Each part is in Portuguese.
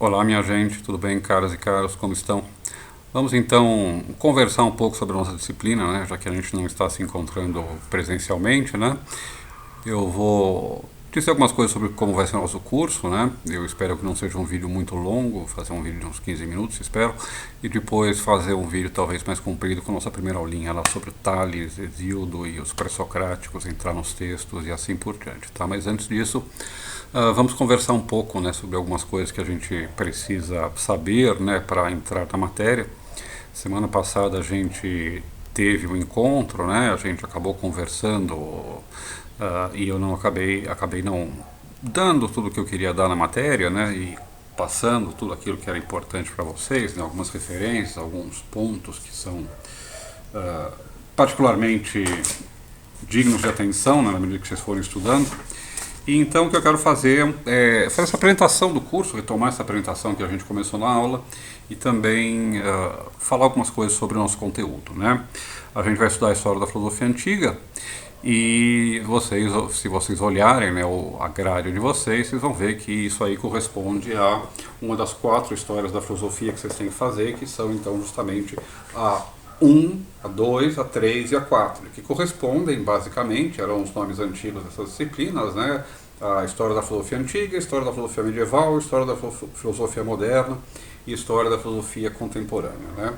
Olá, minha gente, tudo bem, caras e caros, como estão? Vamos então conversar um pouco sobre a nossa disciplina, né? Já que a gente não está se encontrando presencialmente, né? Eu vou dizer algumas coisas sobre como vai ser o nosso curso, né? Eu espero que não seja um vídeo muito longo, vou fazer um vídeo de uns 15 minutos, espero, e depois fazer um vídeo talvez mais comprido com a nossa primeira aulinha lá sobre Tales, Hesíodo e os pré-socráticos, entrar nos textos e assim por diante, tá? Mas antes disso, vamos conversar um pouco, né, sobre algumas coisas que a gente precisa saber, né, para entrar na matéria. Semana passada a gente teve um encontro, né, a gente acabou conversando e eu não acabei não dando tudo o que eu queria dar na matéria, né, e passando tudo aquilo que era importante para vocês, né, algumas referências, alguns pontos que são particularmente dignos de atenção, né, na medida que vocês forem estudando. E então o que eu quero fazer é fazer essa apresentação do curso, retomar essa apresentação que a gente começou na aula e também falar algumas coisas sobre o nosso conteúdo, né? A gente vai estudar a história da filosofia antiga e vocês, se vocês olharem, né, a grade de vocês, vocês vão ver que isso aí corresponde a uma das 4 histórias da filosofia que vocês têm que fazer, que são então justamente a 1, a 2, a 3 e a 4, que correspondem basicamente, eram os nomes antigos dessas disciplinas, né? A história da filosofia antiga, a história da filosofia medieval, a história da filosofia moderna e a história da filosofia contemporânea, né?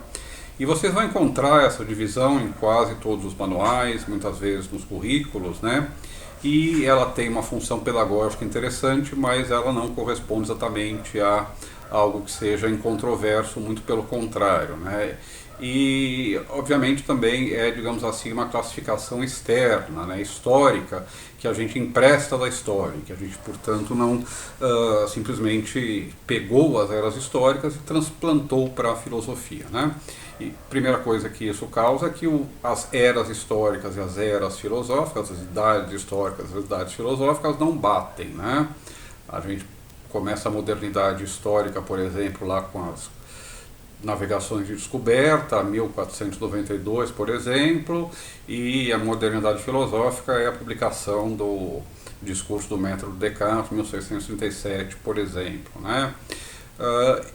E vocês vão encontrar essa divisão em quase todos os manuais, muitas vezes nos currículos, né? E ela tem uma função pedagógica interessante, mas ela não corresponde exatamente a algo que seja incontroverso, muito pelo contrário, né? E, obviamente, também é, digamos assim, uma classificação externa, né, histórica, que a gente empresta da história, que a gente, portanto, não simplesmente pegou as eras históricas e transplantou para a filosofia, né? E a primeira coisa que isso causa é que as eras históricas e as eras filosóficas, as idades históricas e as idades filosóficas não batem, né? A gente começa a modernidade histórica, por exemplo, lá com as navegações de descoberta, 1492, por exemplo, e a modernidade filosófica é a publicação do discurso do método Descartes, 1637, por exemplo, né?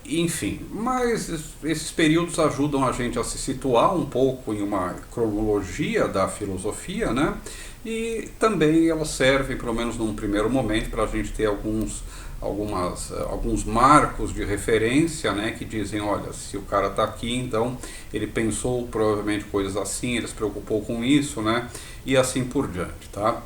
Enfim, mas esses períodos ajudam a gente a se situar um pouco em uma cronologia da filosofia, né? E também elas servem, pelo menos num primeiro momento, para a gente ter alguns marcos de referência, né, que dizem, olha, se o cara está aqui, então ele pensou provavelmente coisas assim, ele se preocupou com isso, né, e assim por diante, tá?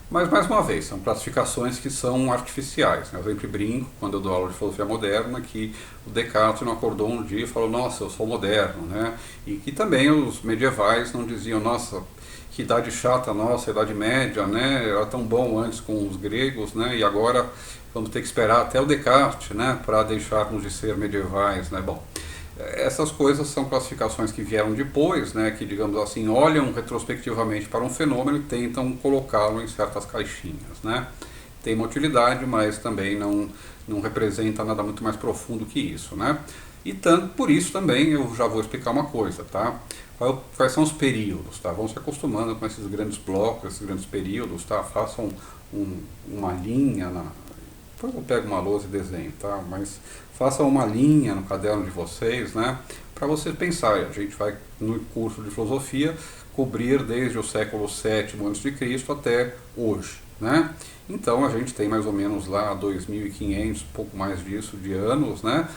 Mas, mais uma vez, são classificações que são artificiais, né? Eu sempre brinco, quando eu dou aula de filosofia moderna, que o Descartes não acordou um dia e falou, nossa, eu sou moderno, né? E que também os medievais não diziam, nossa, que idade chata nossa, idade média, né? Era tão bom antes com os gregos, né? E agora vamos ter que esperar até o Descartes, né? Para deixarmos de ser medievais, né? Bom, essas coisas são classificações que vieram depois, né, que, digamos assim, olham retrospectivamente para um fenômeno e tentam colocá-lo em certas caixinhas, né? Tem uma utilidade, mas também não representa nada muito mais profundo que isso, né? E tanto por isso também eu já vou explicar uma coisa, tá? Quais são os períodos, tá? Vão se acostumando com esses grandes blocos, esses grandes períodos, tá? Façam uma linha depois eu pego uma lousa e desenho, tá? Mas façam uma linha no caderno de vocês, né? Para vocês pensarem. A gente vai, no curso de filosofia, cobrir desde o século VII a.C. até hoje, né? Então a gente tem mais ou menos lá 2.500, pouco mais disso, de anos, né?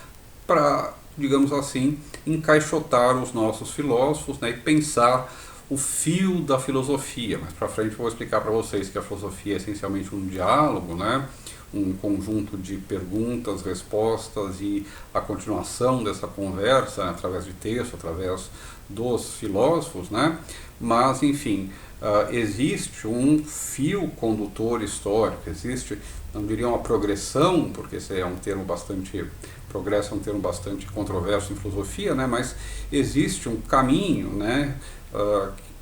Para, digamos assim, encaixotar os nossos filósofos, né? E pensar o fio da filosofia. Mas para frente eu vou explicar para vocês que a filosofia é essencialmente um diálogo, né? Um conjunto de perguntas, respostas e a continuação dessa conversa, né, através de texto, através dos filósofos, né? Mas, enfim, existe um fio condutor histórico, existe, não diria uma progressão, porque esse é um termo bastante, progresso é um termo bastante controverso em filosofia, né? Mas existe um caminho, né,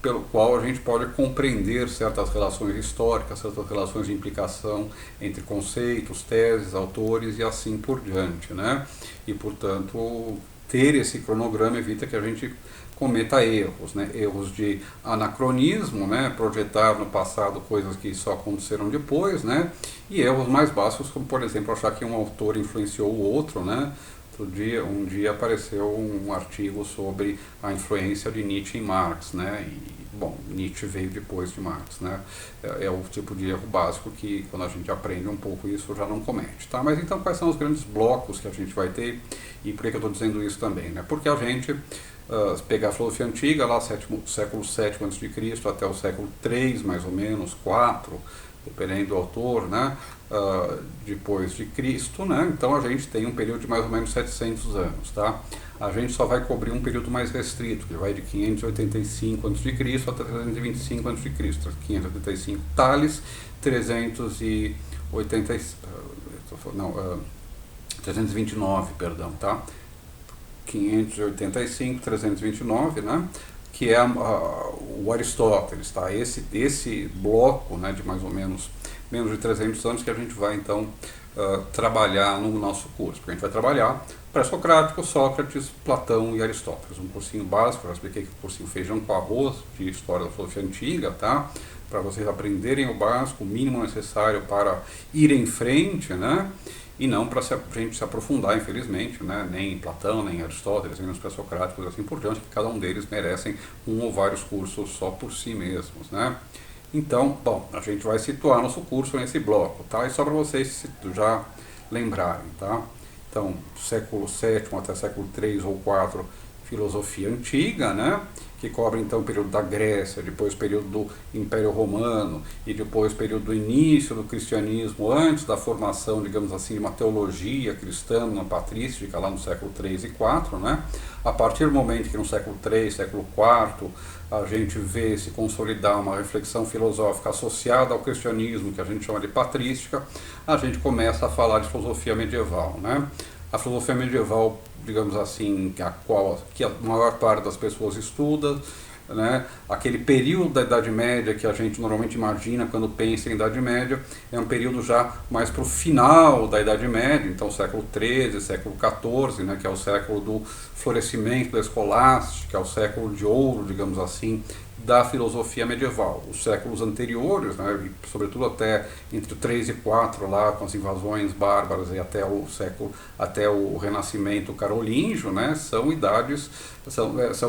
pelo qual a gente pode compreender certas relações históricas, certas relações de implicação entre conceitos, teses, autores e assim por diante, né? E, portanto, ter esse cronograma evita que a gente cometa erros, né? Erros de anacronismo, né? Projetar no passado coisas que só aconteceram depois, né? E erros mais básicos, como por exemplo achar que um autor influenciou o outro, né? Um dia apareceu um artigo sobre a influência de Nietzsche em Marx, né? E, bom, Nietzsche veio depois de Marx, né? É o tipo de erro básico que, quando a gente aprende um pouco isso, já não comete, tá? Mas então, quais são os grandes blocos que a gente vai ter e por que eu estou dizendo isso também, né? Porque a gente, se pegar a filosofia antiga, lá século VII a.C. até o século III, mais ou menos, IV, dependendo do autor, né? Depois de Cristo, né? Então a gente tem um período de mais ou menos 700 anos, tá? A gente só vai cobrir um período mais restrito, que vai de 585 a.C. até 325 a.C. 585 Tales, 329, perdão, tá? 585, 329, né? Que é o Aristóteles, tá? Esse bloco, né, de mais ou menos de 300 anos que a gente vai então trabalhar no nosso curso, porque a gente vai trabalhar pré-socrático, Sócrates, Platão e Aristóteles, um cursinho básico. Eu expliquei que o cursinho feijão com arroz de história da filosofia antiga, tá? Para vocês aprenderem o básico, o mínimo necessário para ir em frente, né? E não para a gente se aprofundar, infelizmente, né? Nem em Platão, nem em Aristóteles, nem nos pré-socráticos, assim por diante, que cada um deles merecem um ou vários cursos só por si mesmos, né? Então, bom, a gente vai situar nosso curso nesse bloco, tá? E só para vocês já lembrarem, tá? Então, século VII até século III ou IV, filosofia antiga, né? Que cobre então o período da Grécia, depois o período do Império Romano e depois o período do início do cristianismo, antes da formação, digamos assim, de uma teologia cristã, uma patrística, lá no século III e IV, né? A partir do momento que no século III, século IV, a gente vê se consolidar uma reflexão filosófica associada ao cristianismo, que a gente chama de patrística, a gente começa a falar de filosofia medieval, né? A filosofia medieval, digamos assim, que a maior parte das pessoas estuda, né? Aquele período da Idade Média que a gente normalmente imagina quando pensa em Idade Média, é um período já mais para o final da Idade Média, então século XIII, século XIV, né? Que é o século do florescimento da escolástica, é o século de ouro, digamos assim, da filosofia medieval. Os séculos anteriores, né, sobretudo até entre o 3 e 4, lá com as invasões bárbaras e até o Renascimento carolíngio, né, são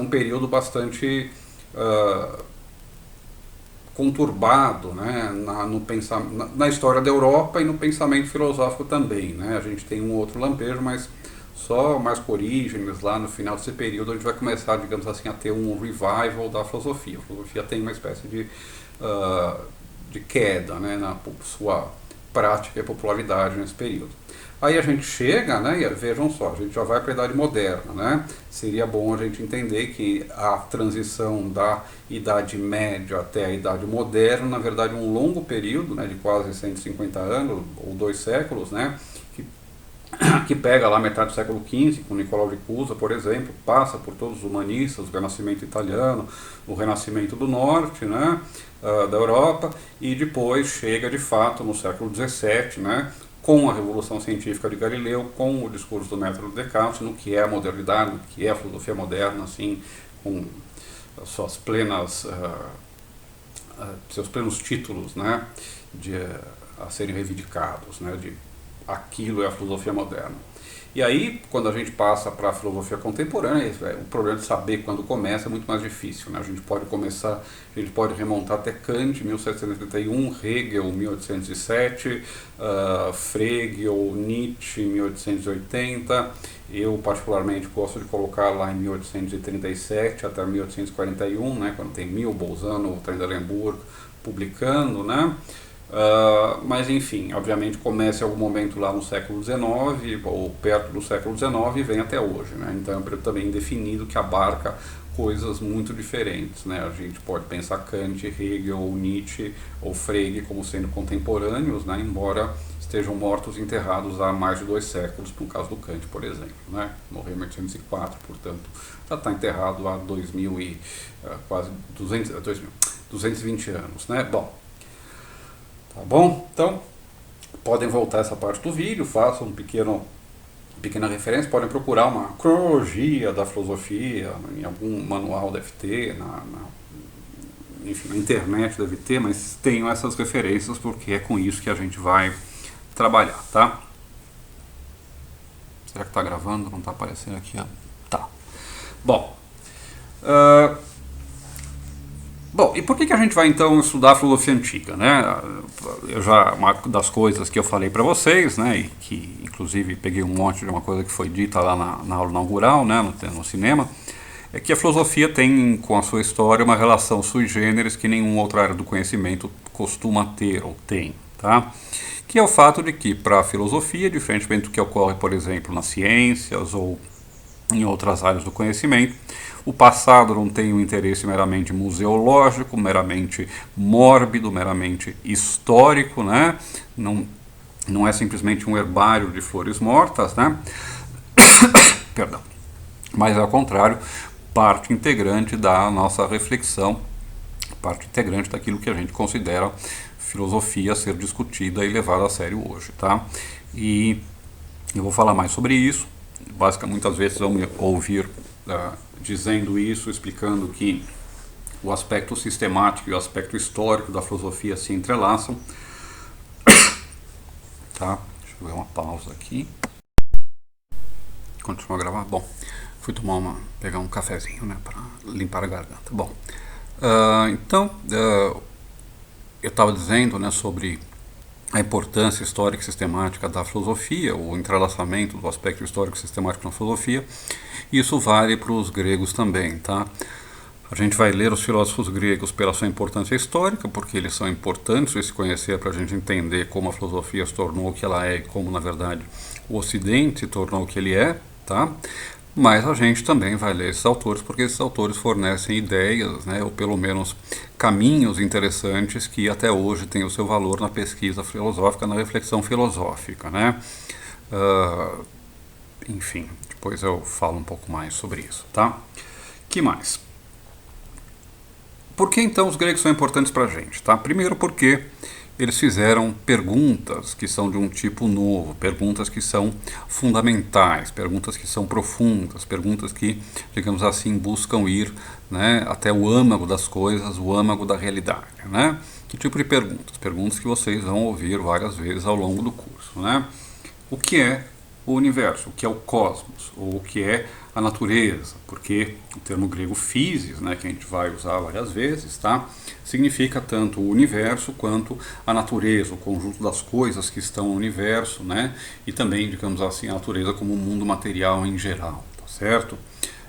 um período bastante conturbado, né, na história da Europa e no pensamento filosófico também, né. A gente tem um outro lampejo, mas só mais por Orígenes, lá no final desse período, a gente vai começar, digamos assim, a ter um revival da filosofia. A filosofia tem uma espécie de queda, né, na sua prática e popularidade nesse período. Aí a gente chega, né, e vejam só, a gente já vai para a Idade Moderna, né? Seria bom a gente entender que a transição da Idade Média até a Idade Moderna, na verdade, é um longo período, né, de quase 150 anos, ou 2 séculos, né? Que pega lá metade do século XV, com Nicolau de Cusa, por exemplo, passa por todos os humanistas, o Renascimento italiano, o Renascimento do Norte, né, da Europa, e depois chega de fato no século XVII, né, com a Revolução Científica de Galileu, com o discurso do método de Descartes, no que é a modernidade, no que é a filosofia moderna, assim, com suas seus plenos títulos, né, a serem reivindicados, né, de aquilo é a filosofia moderna. E aí, quando a gente passa para a filosofia contemporânea, o problema de saber quando começa é muito mais difícil, né? A gente pode remontar até Kant, 1781, Hegel, 1807, Frege, Nietzsche, 1880. Eu, particularmente, gosto de colocar lá em 1837 até 1841, né? Quando tem Bolzano, Trendelenburg publicando, né? Mas enfim, obviamente começa em algum momento lá no século XIX ou perto do século XIX e vem até hoje, né? Então é um período também indefinido que abarca coisas muito diferentes, né? A gente pode pensar Kant, Hegel, Nietzsche ou Frege como sendo contemporâneos, né? Embora estejam mortos e enterrados há mais de 2 séculos, no caso do Kant, por exemplo, né? Morreu em 1804, portanto já está enterrado há quase 220 anos, né? Bom, tá bom? Então, podem voltar essa parte do vídeo, façam um pequeno pequena referência, podem procurar uma cronologia da filosofia, em algum manual deve ter, enfim, na internet deve ter, mas tenham essas referências porque é com isso que a gente vai trabalhar, tá? Será que está gravando? Não está aparecendo aqui, ó. Tá. Bom, e por que a gente vai então estudar a filosofia antiga, né? Uma das coisas que eu falei para vocês, né, e que inclusive peguei um monte de uma coisa que foi dita lá na aula inaugural, né, no cinema, é que a filosofia tem com a sua história uma relação sui generis que nenhuma outra área do conhecimento costuma ter ou tem, tá? Que é o fato de que para a filosofia, diferentemente do que ocorre, por exemplo, nas ciências ou em outras áreas do conhecimento, o passado não tem um interesse meramente museológico, meramente mórbido, meramente histórico, né? Não é simplesmente um herbário de flores mortas, né? Perdão. Mas, ao contrário, parte integrante da nossa reflexão, parte integrante daquilo que a gente considera filosofia ser discutida e levada a sério hoje, tá? E eu vou falar mais sobre isso. Basicamente, muitas vezes vão me ouvir dizendo isso, explicando que o aspecto sistemático e o aspecto histórico da filosofia se entrelaçam. Tá? Deixa eu ver uma pausa aqui. Continua a gravar? Bom, fui pegar um cafezinho, né, para limpar a garganta. Bom, então, eu estava dizendo, né, sobre a importância histórica e sistemática da filosofia, o entrelaçamento do aspecto histórico e sistemático na filosofia. Isso vale para os gregos também, tá? A gente vai ler os filósofos gregos pela sua importância histórica, porque eles são importantes de se conhecer para a gente entender como a filosofia se tornou o que ela é e como, na verdade, o Ocidente se tornou o que ele é, tá? Mas a gente também vai ler esses autores porque esses autores fornecem ideias, né, ou pelo menos caminhos interessantes que até hoje têm o seu valor na pesquisa filosófica, na reflexão filosófica, né? Enfim, depois eu falo um pouco mais sobre isso, tá? Que mais? Por que então os gregos são importantes para a gente, tá? Primeiro porque eles fizeram perguntas que são de um tipo novo, perguntas que são fundamentais, perguntas que são profundas, perguntas que, digamos assim, buscam ir, né, até o âmago das coisas, o âmago da realidade, né? Que tipo de perguntas? Perguntas que vocês vão ouvir várias vezes ao longo do curso, né? O que é o universo? O que é o cosmos? Ou o que é a natureza? Porque o termo grego physis, né, que a gente vai usar várias vezes, tá? Significa tanto o universo quanto a natureza, o conjunto das coisas que estão no universo, né? E também, digamos assim, a natureza como o mundo material em geral, tá certo?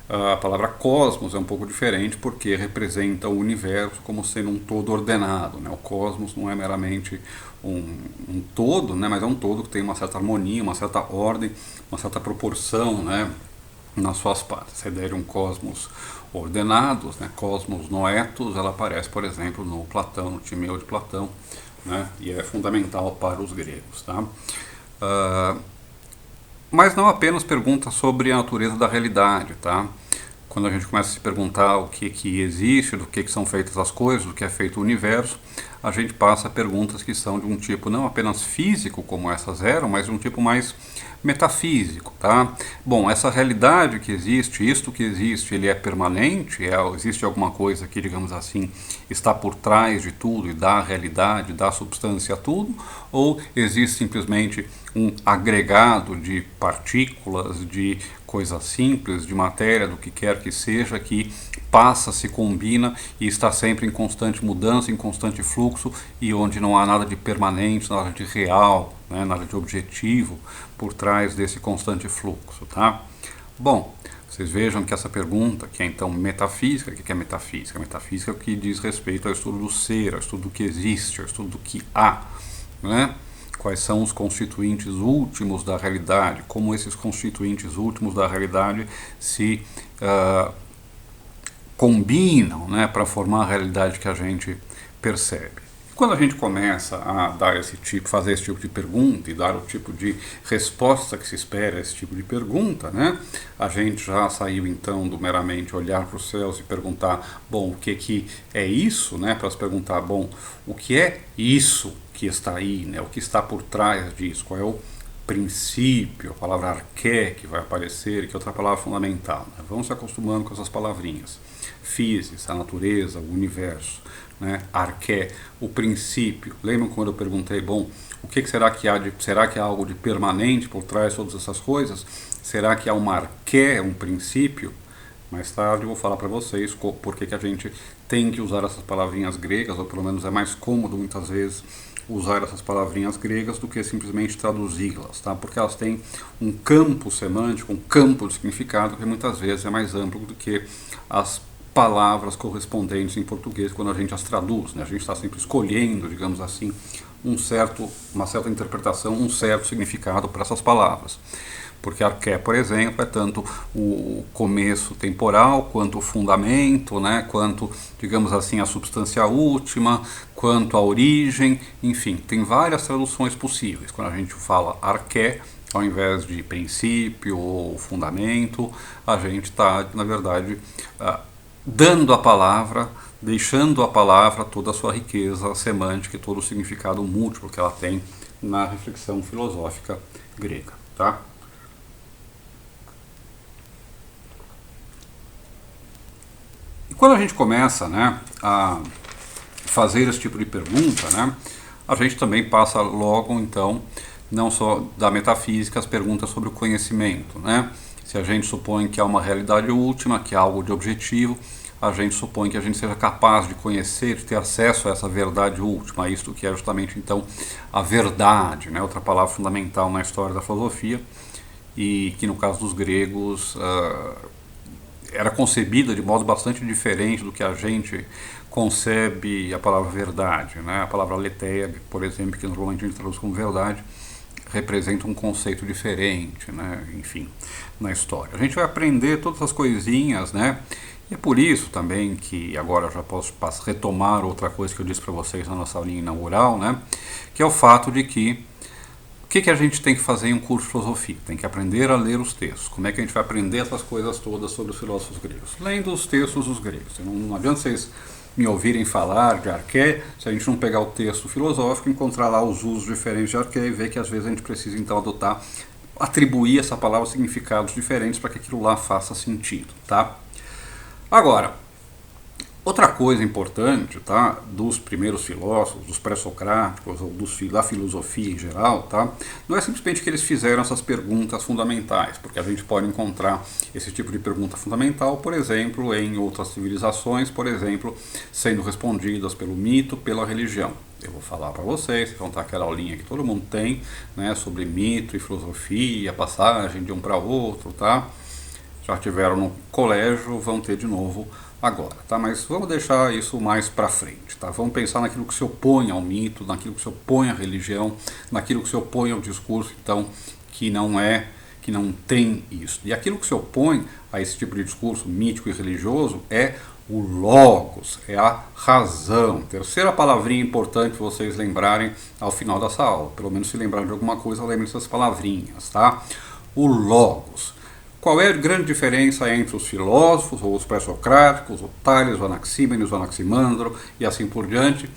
A palavra cosmos é um pouco diferente porque representa o universo como sendo um todo ordenado, né? O cosmos não é meramente um todo, né? Mas é um todo que tem uma certa harmonia, uma certa ordem, uma certa proporção, né, nas suas partes. A ideia de um cosmos ordenado, né, cosmos noetos, ela aparece, por exemplo, no Platão, no Timeu de Platão, né, e é fundamental para os gregos, tá? Mas não apenas pergunta sobre a natureza da realidade, tá? Quando a gente começa a se perguntar o que existe, do que são feitas as coisas, do que é feito o universo, a gente passa a perguntas que são de um tipo não apenas físico, como essas eram, mas de um tipo mais metafísico, tá? Bom, essa realidade que existe, isto que existe, ele é permanente? Existe alguma coisa que, digamos assim, está por trás de tudo e dá realidade, dá substância a tudo? Ou existe simplesmente um agregado de partículas, de coisas simples, de matéria, do que quer que seja, que passa, se combina e está sempre em constante mudança, em constante fluxo, e onde não há nada de permanente, nada de real, né, nada de objetivo por trás desse constante fluxo, tá? Bom, vocês vejam que essa pergunta, que é então metafísica, o que é metafísica? Metafísica é o que diz respeito ao estudo do ser, ao estudo do que existe, ao estudo do que há, né? Quais são os constituintes últimos da realidade, como esses constituintes últimos da realidade se combinam, né, para formar a realidade que a gente percebe. Quando a gente começa a dar fazer esse tipo de pergunta e dar o tipo de resposta que se espera a esse tipo de pergunta, né, a gente já saiu então do meramente olhar para os céus e perguntar, bom, o que é isso, né, para se perguntar, bom, o que é isso que está aí, né, o que está por trás disso, qual é o princípio, a palavra arqué que vai aparecer, que é outra palavra fundamental. Né? Vamos se acostumando com essas palavrinhas. Physis, a natureza, o universo. Né? Arqué, o princípio. Lembram quando eu perguntei, bom, o que será que há será que há algo de permanente por trás de todas essas coisas? Será que há uma arqué, um princípio? Mais tarde eu vou falar para vocês por que a gente tem que usar essas palavrinhas gregas, ou pelo menos é mais cômodo muitas vezes usar essas palavrinhas gregas do que simplesmente traduzi-las, tá? Porque elas têm um campo semântico, um campo de significado que muitas vezes é mais amplo do que as palavras correspondentes em português quando a gente as traduz, né? A gente está sempre escolhendo, digamos assim, uma certa interpretação, um certo significado para essas palavras. Porque arqué, por exemplo, é tanto o começo temporal, quanto o fundamento, né, quanto, digamos assim, a substância última, quanto a origem, enfim, tem várias traduções possíveis. Quando a gente fala arqué, ao invés de princípio ou fundamento, a gente está, na verdade, dando a palavra, deixando a palavra toda a sua riqueza semântica e todo o significado múltiplo que ela tem na reflexão filosófica grega, tá? E quando a gente começa, né, a fazer esse tipo de pergunta, né, a gente também passa logo, então, não só da metafísica, as perguntas sobre o conhecimento. Né? Se a gente supõe que há uma realidade última, que há algo de objetivo, a gente supõe que a gente seja capaz de conhecer, de ter acesso a essa verdade última, a isto que é justamente, então, a verdade, né, outra palavra fundamental na história da filosofia, e que no caso dos gregos era concebida de modo bastante diferente do que a gente concebe a palavra verdade. Né? A palavra aletheia, por exemplo, que normalmente a gente traduz como verdade, representa um conceito diferente, né? Enfim, na história. A gente vai aprender todas essas coisinhas, né? E é por isso também que agora eu já posso retomar outra coisa que eu disse para vocês na nossa aulinha inaugural, né? Que é o fato de que o que a gente tem que fazer em um curso de filosofia? Tem que aprender a ler os textos. Como é que a gente vai aprender essas coisas todas sobre os filósofos gregos? Lendo os textos dos gregos. Não adianta vocês me ouvirem falar de arqué, se a gente não pegar o texto filosófico, encontrar lá os usos diferentes de arqué e ver que às vezes a gente precisa então atribuir essa palavra significados diferentes para que aquilo lá faça sentido, tá? Agora, outra coisa importante, tá, dos primeiros filósofos, dos pré-socráticos, ou da filosofia em geral, tá, não é simplesmente que eles fizeram essas perguntas fundamentais, porque a gente pode encontrar esse tipo de pergunta fundamental, por exemplo, em outras civilizações, por exemplo, sendo respondidas pelo mito, pela religião. Eu vou falar para vocês vão ter aquela aulinha que todo mundo tem, né, sobre mito e filosofia, passagem de um para outro, tá? Já tiveram no colégio, vão ter de novo agora, tá? Mas vamos deixar isso mais para frente, tá? Vamos pensar naquilo que se opõe ao mito, naquilo que se opõe à religião, naquilo que se opõe ao discurso, então, que não tem isso. E aquilo que se opõe a esse tipo de discurso mítico e religioso é o logos, é a razão. Terceira palavrinha importante para vocês lembrarem ao final dessa aula, pelo menos se lembrarem de alguma coisa, lembrem dessas palavrinhas, tá? O logos. Qual é a grande diferença entre os filósofos, ou os pré-socráticos, o Tales, o Anaxímenes, o Anaximandro e assim por diante,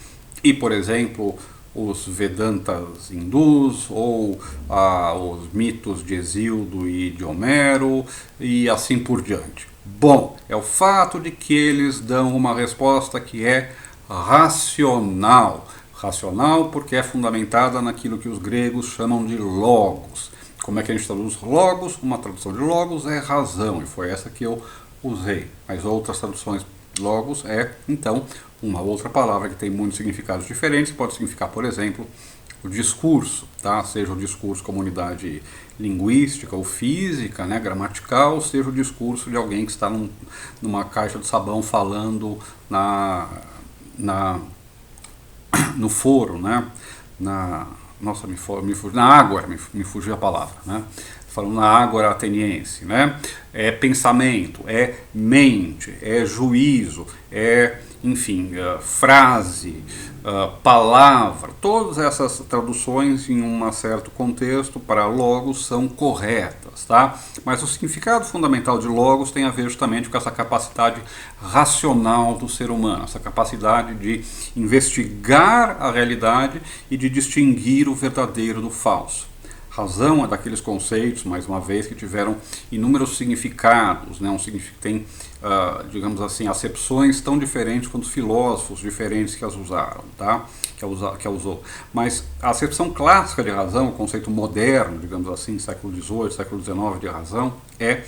e, por exemplo, os Vedantas hindus, ou os mitos de Hesíodo e de Homero, e assim por diante? Bom, é o fato de que eles dão uma resposta que é racional. Racional porque é fundamentada naquilo que os gregos chamam de logos. Como é que a gente traduz logos? Uma tradução de logos é razão, e foi essa que eu usei. Mas outras traduções logos é, então, uma outra palavra que tem muitos significados diferentes. Pode significar, por exemplo, o discurso, tá? Seja o discurso como unidade linguística ou física, né, gramatical, seja o discurso de alguém que está numa caixa de sabão falando no foro, né? Nossa, na ágora, me fugiu a palavra, né? Falando na ágora ateniense, né? É pensamento, é mente, é juízo, é, enfim, frase, palavra. Todas essas traduções em um certo contexto para logos são corretas, tá? Mas o significado fundamental de logos tem a ver justamente com essa capacidade racional do ser humano, essa capacidade de investigar a realidade e de distinguir o verdadeiro do falso. Razão é daqueles conceitos, mais uma vez, que tiveram inúmeros significados, né? Tem, digamos assim, acepções tão diferentes quanto filósofos diferentes que as usaram, tá? Que a usou. Mas a acepção clássica de razão, o conceito moderno, digamos assim, século XVIII, século XIX de razão, é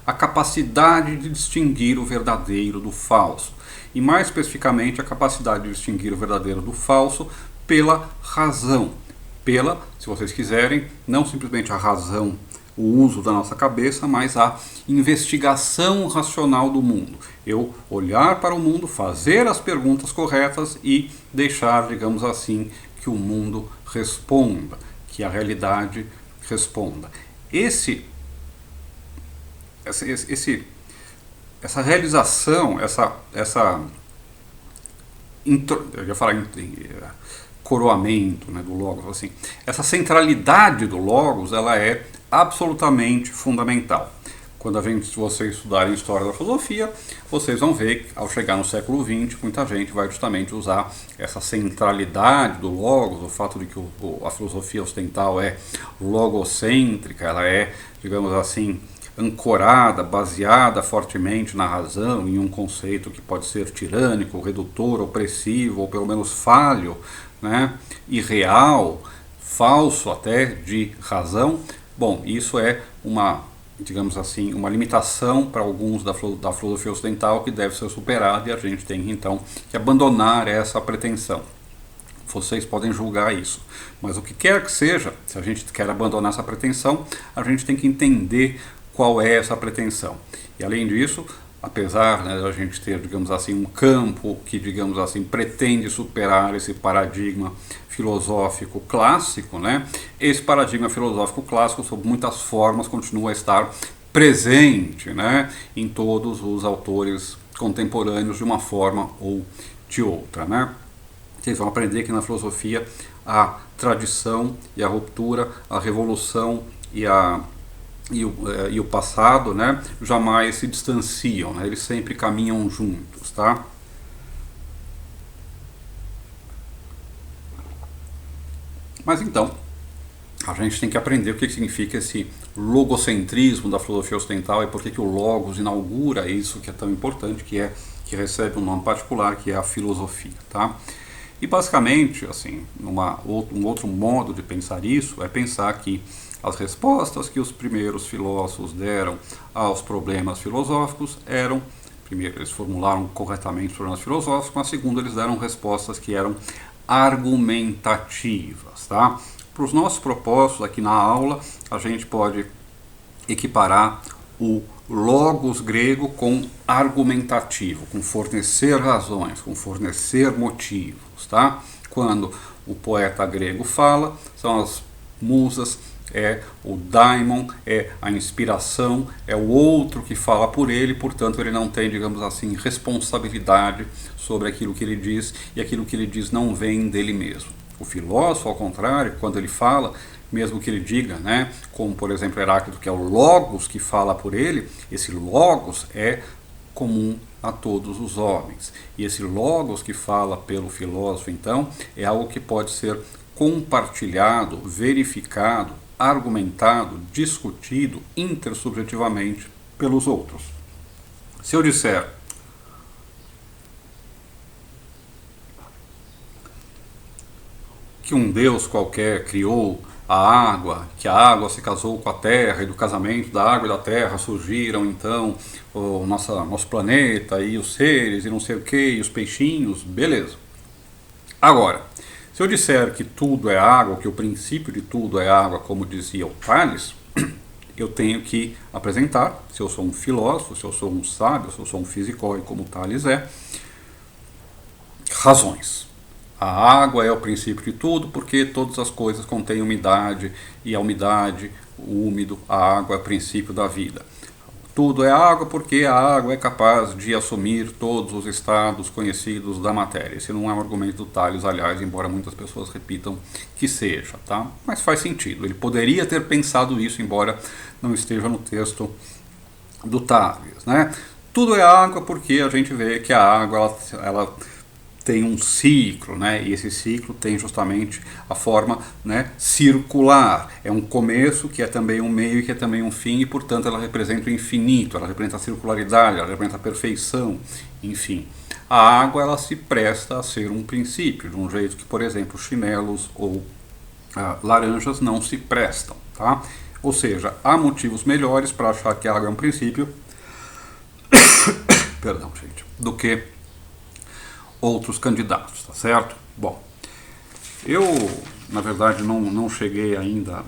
a capacidade de distinguir o verdadeiro do falso. E mais especificamente, a capacidade de distinguir o verdadeiro do falso pela razão. Pela, se vocês quiserem, não simplesmente a razão, o uso da nossa cabeça, mas a investigação racional do mundo. Eu olhar para o mundo, fazer as perguntas corretas e deixar, digamos assim, que o mundo responda, que a realidade responda. Essa realização, eu ia falar coroamento, né, do Logos, assim, essa centralidade do Logos, ela é absolutamente fundamental. Quando vocês estudarem História da Filosofia, vocês vão ver, ao chegar no século XX, muita gente vai justamente usar essa centralidade do Logos, o fato de que a filosofia ocidental é logocêntrica, ela é, digamos assim, ancorada, baseada fortemente na razão, em um conceito que pode ser tirânico, redutor, opressivo, ou pelo menos falho, né, irreal, falso até, de razão. Bom, isso é digamos assim, uma limitação para alguns da filosofia ocidental que deve ser superada, e a gente tem então que abandonar essa pretensão. Vocês podem julgar isso, mas o que quer que seja, se a gente quer abandonar essa pretensão, a gente tem que entender qual é essa pretensão. E além disso, apesar, né, de a gente ter, digamos assim, um campo que, digamos assim, pretende superar esse paradigma filosófico clássico, né, esse paradigma filosófico clássico, sob muitas formas, continua a estar presente, né, em todos os autores contemporâneos de uma forma ou de outra, né. Vocês vão aprender que na filosofia a tradição e a ruptura, a revolução e o passado, né, jamais se distanciam, né, eles sempre caminham juntos, tá? Mas então, a gente tem que aprender o que significa esse logocentrismo da filosofia ocidental e por que o Logos inaugura isso que é tão importante, que recebe um nome particular, que é a filosofia, tá? E basicamente, assim, um outro modo de pensar isso é pensar que as respostas que os primeiros filósofos deram aos problemas filosóficos eram, primeiro, eles formularam corretamente os problemas filosóficos, mas segundo, eles deram respostas que eram argumentativas, tá? Para os nossos propósitos aqui na aula, a gente pode equiparar o logos grego com argumentativo, com fornecer razões, com fornecer motivos, tá? Quando o poeta grego fala, são as musas, é o daimon, é a inspiração, é o outro que fala por ele, portanto ele não tem, digamos assim, responsabilidade sobre aquilo que ele diz, e aquilo que ele diz não vem dele mesmo. O filósofo, ao contrário, quando ele fala, mesmo que ele diga, né, como por exemplo Heráclito, que é o logos que fala por ele, esse logos é comum a todos os homens. E esse logos que fala pelo filósofo, então, é algo que pode ser compartilhado, verificado, argumentado, discutido intersubjetivamente pelos outros. Se eu disser que um Deus qualquer criou a água, que a água se casou com a terra, e do casamento da água e da terra surgiram então o nosso planeta e os seres e não sei o que, e os peixinhos, beleza. Agora, se eu disser que tudo é água, que o princípio de tudo é água, como dizia o Tales, eu tenho que apresentar, se eu sou um filósofo, se eu sou um sábio, se eu sou um fisicói, como o Tales é, razões. A água é o princípio de tudo, porque todas as coisas contêm umidade, e a umidade, o úmido, a água é o princípio da vida. Tudo é água porque a água é capaz de assumir todos os estados conhecidos da matéria. Esse não é um argumento do Tales, aliás, embora muitas pessoas repitam que seja, tá? Mas faz sentido. Ele poderia ter pensado isso, embora não esteja no texto do Tales, né? Tudo é água porque a gente vê que a água ela tem um ciclo, né? E esse ciclo tem justamente a forma, né, circular. É um começo que é também um meio e que é também um fim, e portanto ela representa o infinito, ela representa a circularidade, ela representa a perfeição, enfim. A água ela se presta a ser um princípio, de um jeito que, por exemplo, chinelos ou laranjas não se prestam, tá? Ou seja, há motivos melhores para achar que a água é um princípio, perdão, gente, do que outros candidatos, tá certo? Bom, eu, na verdade, não cheguei ainda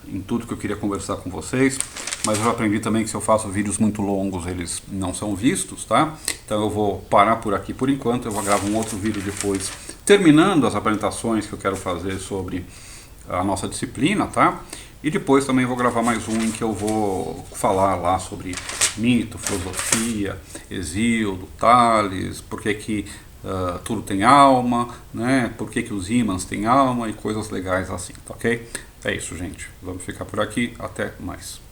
em tudo que eu queria conversar com vocês, mas eu aprendi também que se eu faço vídeos muito longos, eles não são vistos, tá? Então eu vou parar por aqui por enquanto, eu vou gravar um outro vídeo depois, terminando as apresentações que eu quero fazer sobre a nossa disciplina, tá? E depois também vou gravar mais um em que eu vou falar lá sobre mito, filosofia, Hesíodo, Tales, por que tudo tem alma, né? Por que os ímãs têm alma e coisas legais assim, tá ok? É isso, gente. Vamos ficar por aqui. Até mais.